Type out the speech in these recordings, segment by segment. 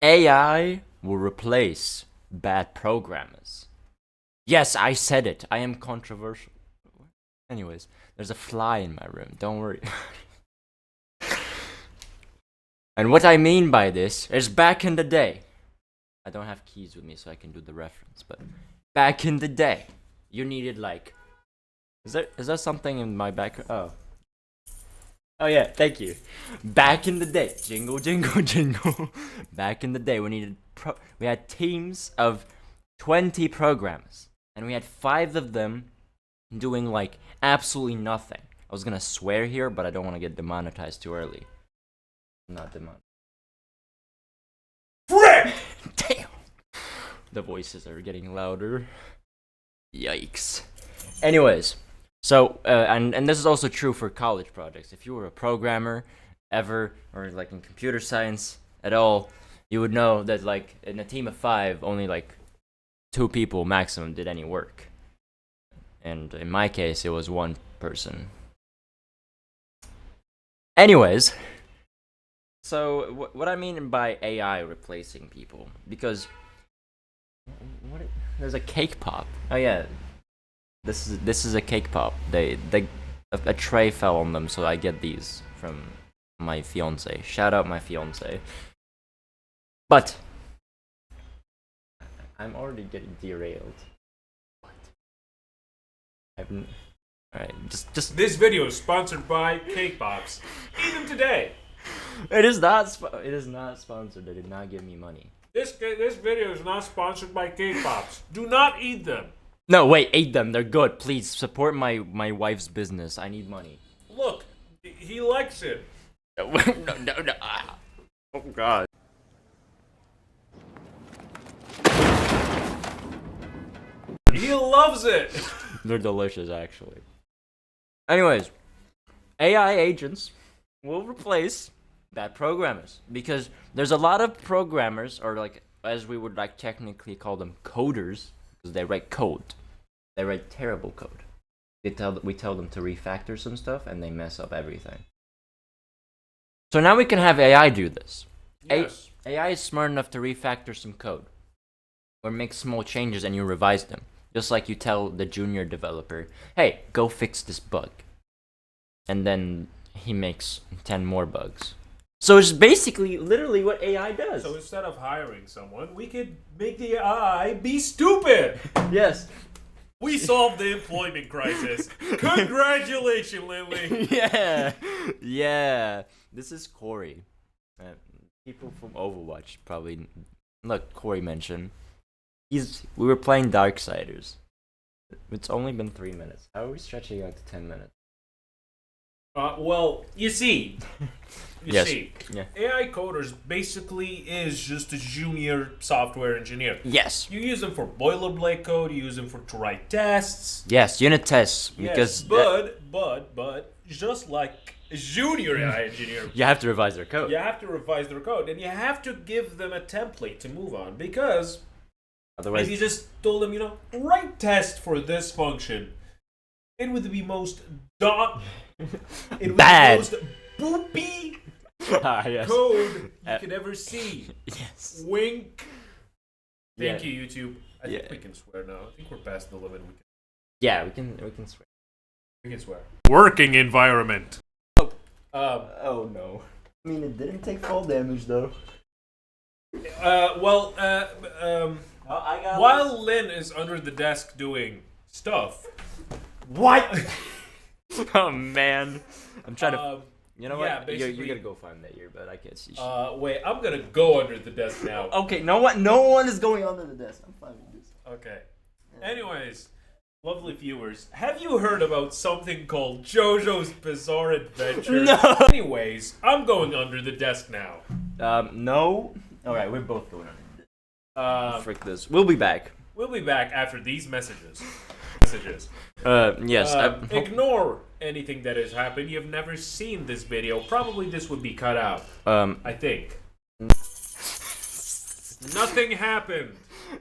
AI will replace bad programmers. Yes, I said it. I am controversial. Anyways, there's a fly in my room. Don't worry. And what I mean by this is back in the day. I don't have keys with me so I can do the reference, but back in the day, you needed like is there something in my background? Oh yeah, thank you. Back in the day, jingle jingle jingle. Back in the day, we had teams of 20 programmers, and we had 5 of them doing like absolutely nothing. I was gonna swear here, but I don't want to get demonetized too early. I'm not demonetized. Frick! Damn. The voices are getting louder. Yikes. Anyways, so and this is also true for college projects. If you were a programmer ever, or like in computer science at all, you would know that like in a team of 5, only like 2 people maximum did any work. And in my case, it was 1 person. Anyways, so what I mean by AI replacing people, because there's a cake pop. Oh yeah, this is a cake pop. A tray fell on them, so I get these from my fiance. Shout out my fiance. But I'm already getting derailed. What? Alright, just. This video is sponsored by Cake Pops. Eat them today. It is not sponsored. They did not give me money. This video is not sponsored by Cake Pops. Do not eat them. No, wait, eat them. They're good. Please support my wife's business. I need money. Look, he likes it. No. Oh God. He loves it. They're delicious, actually. Anyways, AI agents will replace bad programmers, because there's a lot of programmers, or like as we would like technically call them, coders, because they write code. They write terrible code. We tell them to refactor some stuff, and they mess up everything. So now we can have AI do this. Yes. AI is smart enough to refactor some code, or make small changes, and you revise them. Just like you tell the junior developer, hey, go fix this bug. And then he makes 10 more bugs. So it's basically literally what AI does. So instead of hiring someone, we could make the AI be stupid. Yes. We solved the employment crisis. Congratulations, Lily. Yeah. This is Cory. People from Overwatch probably... Look, Cory mentioned. We were playing Darksiders. It's only been 3 minutes. How are we stretching out to 10 minutes? Well, you see, Yeah. AI coders basically is just a junior software engineer. Yes. You use them for boilerplate code. You use them to write tests. Yes, unit tests. Because but just like a junior AI engineer, you have to revise their code. you have to revise their code, and you have to give them a template to move on, because Otherwise, if you just told them, write test for this function, it would be most it would bad. be the most boopy yes. code you could ever see. Yes. Wink. Thank Yeah. you, YouTube. I Yeah. think we can swear now. I think we're past the limit. Yeah, we can swear. We can swear. Working environment. Oh no. I mean, it didn't take fall damage though. While Lynn is under the desk doing stuff. What? Oh man, I'm trying to. You know yeah, what? basically- You're gonna go find that here, but I can't see. Wait, I'm gonna go under the desk now. Okay, no one is going under the desk. I'm fine with this. Okay. Anyways, lovely viewers, have you heard about something called JoJo's Bizarre Adventure? No. Anyways, I'm going under the desk now. No. All right, we're both going under the desk. Frick this. We'll be back. We'll be back after these messages. Yes. Ignore anything that has happened. You've never seen this video. Probably this would be cut out. I think. Nothing happened.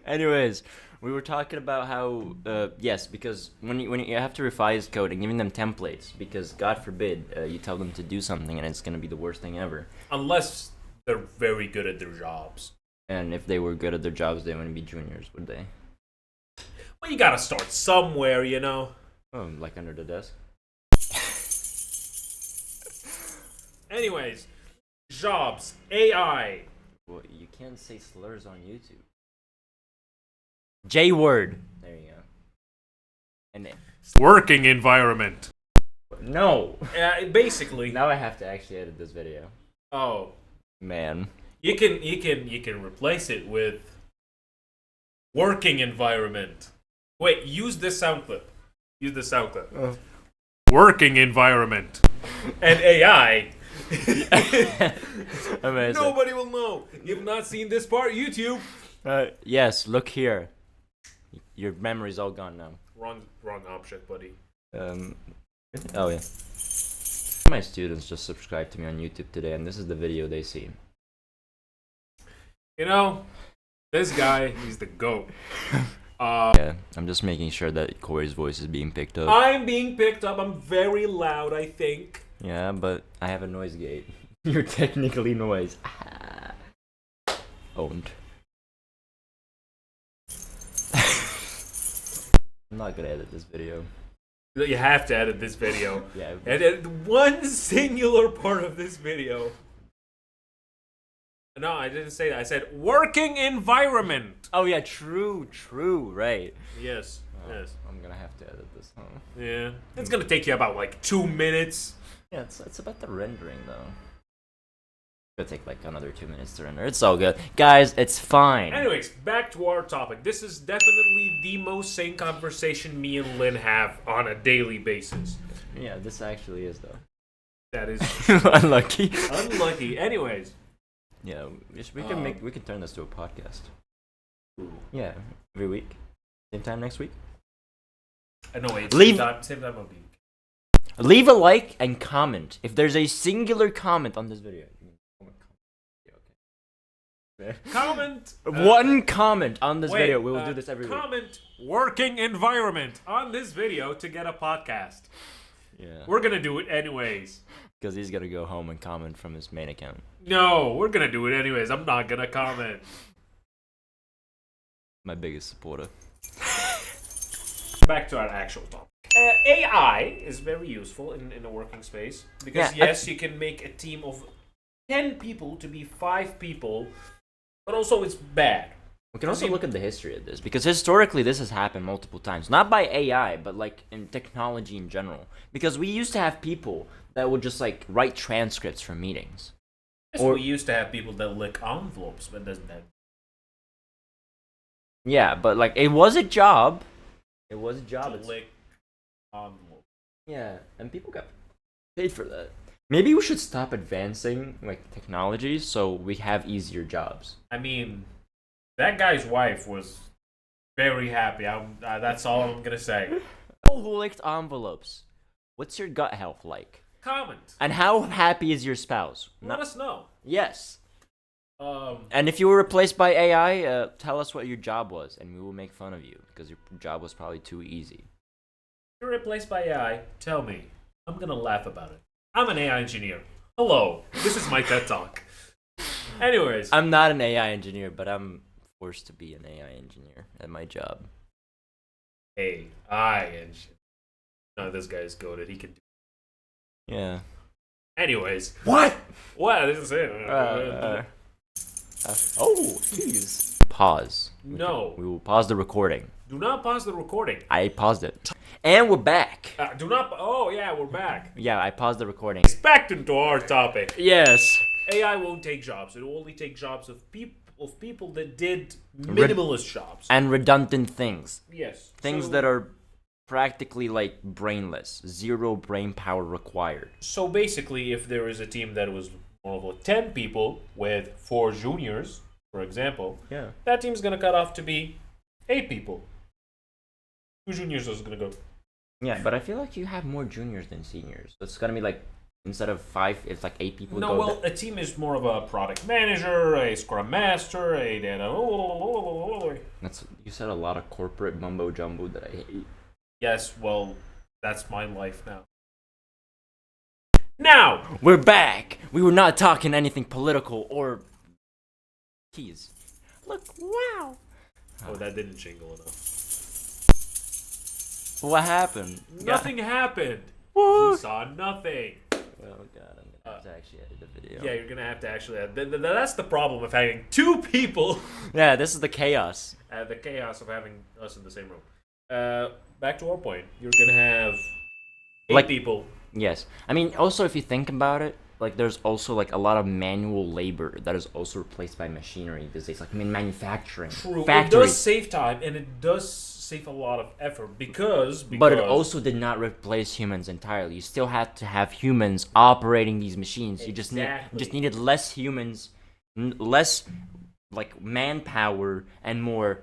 Anyways, we were talking about how yes, because when you have to revise code and giving them templates, because God forbid you tell them to do something and it's gonna be the worst thing ever. Unless they're very good at their jobs. And if they were good at their jobs, they wouldn't be juniors, would they? Well, you gotta start somewhere, you know. Oh, like under the desk? Anyways, jobs, AI. Well, you can't say slurs on YouTube. J-word. There you go. And Working environment. no. Basically. Now I have to actually edit this video. Oh, Man. you can replace it with working environment. Wait, use this sound clip. Use this sound clip. Working environment. And AI. Amazing. Nobody will know. You've not seen this part, YouTube. Yes, look here. Your memory's all gone now. Wrong object, buddy. Oh yeah. My students just subscribed to me on YouTube today, and this is the video they see. You know, this guy, he's the GOAT. Yeah, I'm just making sure that Corey's voice is being picked up. I'm being picked up. I'm very loud, I think. Yeah, but I have a noise gate. You're technically noise. Owned. I'm not gonna edit this video. You have to edit this video. Yeah. Edit one singular part of this video. No, I didn't say that. I said working environment. Oh yeah, true, right. Yes, yes. I'm gonna have to edit this, huh? Yeah. It's gonna take you about like 2 minutes. Yeah, it's about the rendering though. It'll take like another 2 minutes to render. It's all good. Guys, it's fine. Anyways, back to our topic. This is definitely the most sane conversation me and Lynn have on a daily basis. Yeah, this actually is though. That is Unlucky. unlucky. Anyways. Yeah, we can turn this to a podcast. Ooh. Yeah, every week. Same time next week. No, wait. Leave- Same time of week. Leave a like and comment. If there's a singular comment on this video. Comment. One comment on this Wait, video. We will do this every week. Comment working environment on this video to get a podcast. Yeah. We're gonna do it anyways. Because he's gonna go home and comment from his main account. No, we're gonna do it anyways. I'm not gonna comment. My biggest supporter. Back to our actual topic. AI is very useful in a working space because Yeah, yes, you can make a team of 10 people to be 5 people, but also it's bad. We can also look at the history of this because historically this has happened multiple times. Not by AI, but like in technology in general. Because we used to have people that would just like write transcripts for meetings. Yes, Or- we used to have people that lick envelopes, but doesn't that? Yeah, but like it was a job. It was a job. To It's- lick envelopes. Yeah, and people got paid for that. Maybe we should stop advancing like technology so we have easier jobs. I mean, that guy's wife was very happy. That's all I'm gonna say. People who licked envelopes. What's your gut health like? Comment. And how happy is your spouse? Let us know. Yes. Um, And if you were replaced by AI, tell us what your job was, and we will make fun of you because your job was probably too easy. if you're replaced by AI, tell me. I'm gonna laugh about it. I'm an AI engineer. Hello, this is my TED Talk. Anyways, I'm not an AI engineer, but I'm forced to be an AI engineer at my job. AI engineer. No, this guy's goated. He can do. Yeah. Anyways, What? what? This is it. Oh, please. Pause. No. We will pause the recording. Do not pause the recording. I paused it. And we're back. Do not. Oh yeah, we're back. Yeah, I paused the recording. Back into our topic. Yes. AI won't take jobs. It will only take jobs of people that did minimalist jobs. And redundant things. Yes. Things So- that are practically like brainless. Zero brain power required. So basically, if there is a team that was more of 10 people with 4 juniors, for example, Yeah. that team's gonna cut off to be 8 people. 2 juniors is gonna go. Yeah, but I feel like you have more juniors than seniors. So it's gonna be like instead of 5, it's like 8 people. No, go well, a team is more of a product manager, a scrum master, a That's you said a lot of corporate mumbo jumbo that I hate. Yes, well, that's my life now. Now, We're back. We were not talking anything political or keys. Look, wow. Oh, that didn't jingle enough. What happened? Nothing happened. Woo. You saw nothing. Oh god, I'm gonna have to actually edit the video. Yeah, you're gonna have to actually. That's the problem of having two people. Yeah, this is the chaos. The chaos of having us in the same room. Back to our point. You're gonna have eight people. Yes. I mean, also, if you think about it, like, there's also, like, a lot of manual labor that is also replaced by machinery these days. Like, I mean, manufacturing. True. Factories. It does save time, and it does save a lot of effort because But it also did not replace humans entirely. You still had to have humans operating these machines. You just needed less humans, less, like, manpower, and more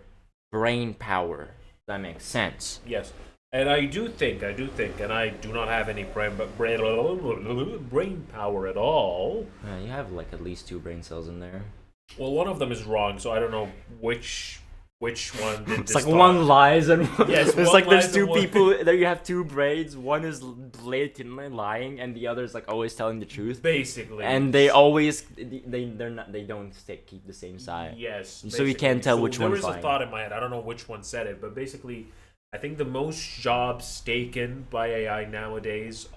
brain power. That makes sense. Yes. And I do think, and I do not have any brain power at all. Yeah, you have like at least 2 brain cells in there. Well, one of them is wrong, so I don't know which one did It's this like one lies and one... Yes, it's one like there's lies 2 and one- people. There you have 2 brains. One is blatantly lying, and the other is like always telling the truth. Basically. And they always they don't keep the same side. Yes. So you can't tell which one's There is lying. a thought in my head. I don't know which one said it, but basically, I think the most jobs taken by AI nowadays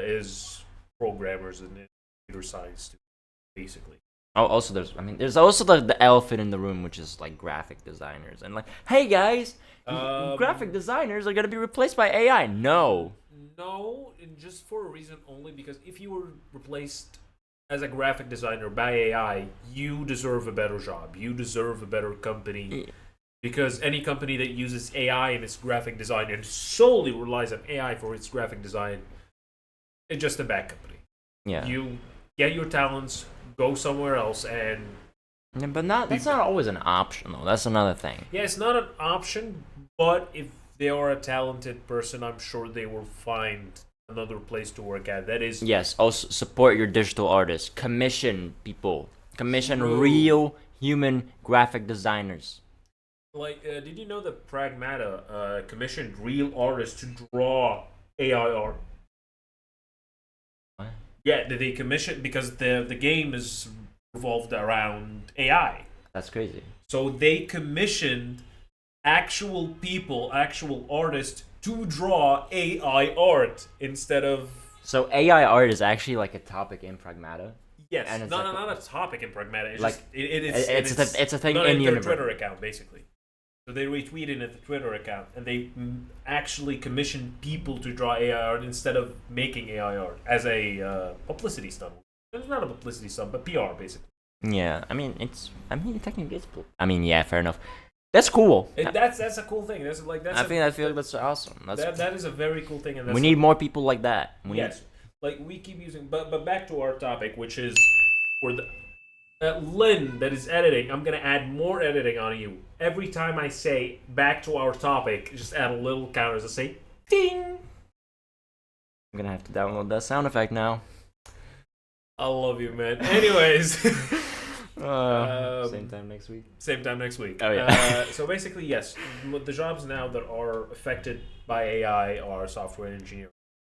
is programmers and computer science, basically. Oh, also there's also the elephant in the room, which is like graphic designers, and like, hey guys, graphic designers are gonna be replaced by AI. No, and just for a reason only, because if you were replaced as a graphic designer by AI, you deserve a better job. You deserve a better company. Because any company that uses AI in its graphic design and solely relies on AI for its graphic design, it's just a bad company. Yeah. You get your talents, go somewhere else, and... Yeah, but that's not always an option, though. That's another thing. Yeah, it's not an option, but if they are a talented person, I'm sure they will find another place to work at. That is... Yes, also support your digital artists. Commission people. Commission True. real human graphic designers. Like, did you know that Pragmata commissioned real artists to draw AI art? What? Yeah, they commissioned because the game is revolved around AI. That's crazy. So they commissioned actual people, actual artists to draw AI art instead of... So AI art is actually like a topic in Pragmata. Yes, And it's not a topic in Pragmata. It's like, just it's a thing not in their universe. Twitter account, basically. So they retweeted at the Twitter account, and they actually commissioned people to draw AI art instead of making AI art as a publicity stunt. It's not a publicity stunt, but PR, basically. Yeah, technically it's cool. Yeah, fair enough. That's cool. That's a cool thing. I feel like that's awesome. That is a very cool thing, and we need more people like that. Yes, like we keep using, but back to our topic, which is for the Lynn that is editing. I'm gonna add more editing on you every time I say back to our topic. Just add a little counter as I say ding. I'm gonna have to download that sound effect now. I love you, man. Anyways, same time next week. Same time next week. Oh yeah. So basically, yes, the jobs now that are affected by AI are software engineering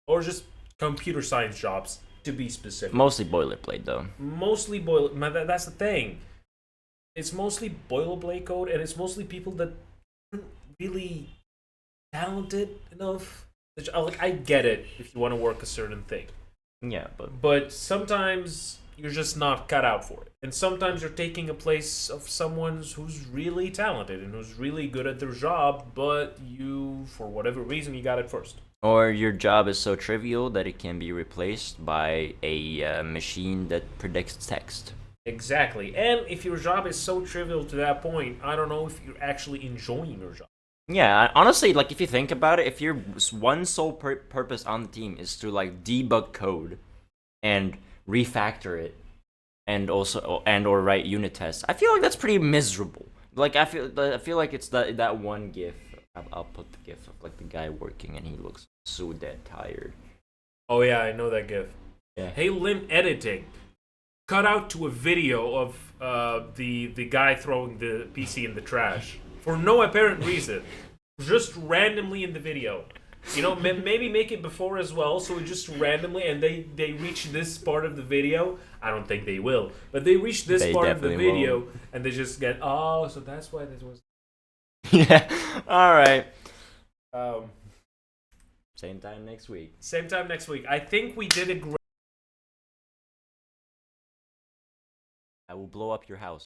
or just computer science jobs, to be specific. Mostly boilerplate, though. Mostly that's the thing. It's mostly boilerplate code, and it's mostly people that aren't really talented enough. I get it if you want to work a certain thing. Yeah, but sometimes you're just not cut out for it, and sometimes you're taking a place of someone who's really talented and who's really good at their job, but you, for whatever reason, you got it first. Or your job is so trivial that it can be replaced by a machine that predicts text. Exactly. And if your job is so trivial to that point, I don't know if you're actually enjoying your job. Yeah, honestly, like, if you think about it, if your one sole purpose on the team is to, like, debug code and refactor it and or write unit tests, I feel like that's pretty miserable. Like, I feel like it's that one gif. I'll put the gif of, like, the guy working and he looks so dead tired. Oh yeah, I know that gif. Yeah. Hey, Lim editing. Cut out to a video of the guy throwing the PC in the trash for no apparent reason, just randomly in the video. You know, maybe make it before as well, so it just randomly, and they reach this part of the video. I don't think they will, but they reach this They part of the definitely video, won't. and they just get, oh, so that's why this was. Yeah. All right. Um, Same time next week. Same time next week. I think we did a great. I will blow up your house.